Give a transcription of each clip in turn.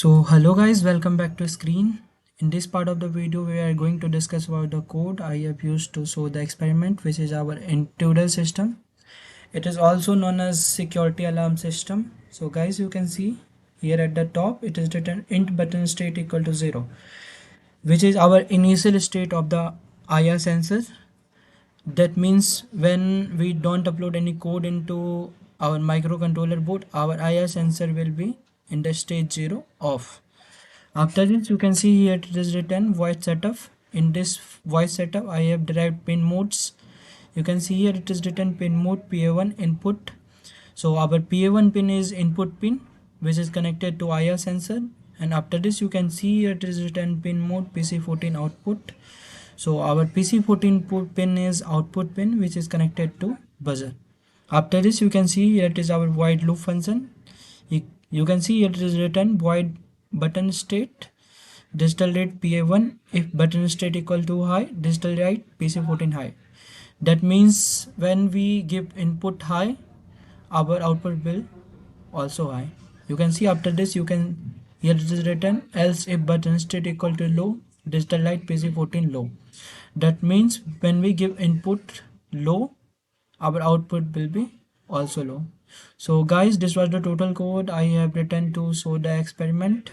So hello guys, welcome back to screen. In this part of the video we are going to discuss about the code I have used to show the experiment, which is our intruder system. It is also known as security alarm system. So guys, you can see here at the top it is written int button state equal to 0, which is our initial state of the IR sensor. That means when we don't upload any code into our microcontroller board, our IR sensor will be in the state 0 off. After this, you can see here it is written voice setup. In this voice setup, I have derived pin modes. You can see here it is written pin mode PA1 input. So our PA1 pin is input pin, which is connected to IR sensor. And after this, you can see here it is written pin mode PC14 output. So our PC14 pin is output pin, which is connected to buzzer. After this, you can see here it is our void loop function. You can see it is written void button state digital rate PA1 if button state equal to high, digital write PC14 high. That means when we give input high, our output will also high. You can see after this you can here it is written else if button state equal to low, digital write PC14 low. That means when we give input low, our output will be also low. So guys, this was the total code I have written to show the experiment.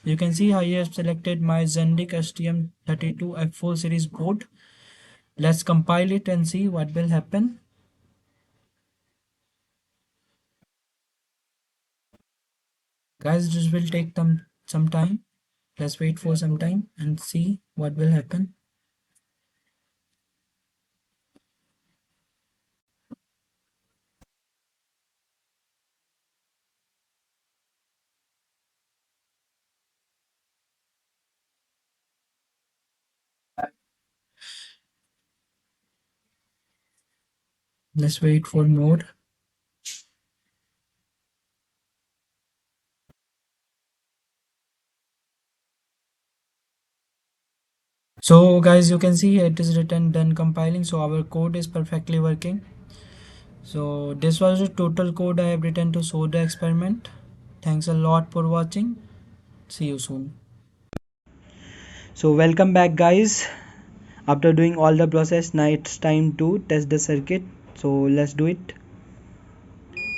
You can see I have selected my Zendik STM32 F4 series board. Let's compile it and see what will happen. Guys, this will take some time. Let's wait for some time and see what will happen. Let's wait for more. So guys, you can see it is written done compiling. So our code is perfectly working. So this was the total code I have written to show the experiment. Thanks a lot for watching. See you soon. So welcome back guys. After doing all the process, now it's time to test the circuit. So let's do it.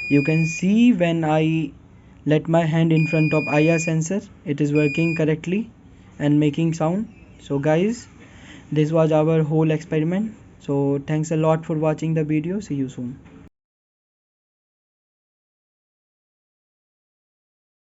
You can see when I let my hand in front of IR sensor, it is working correctly and making sound. So guys, this was our whole experiment. So thanks a lot for watching the video. See you soon.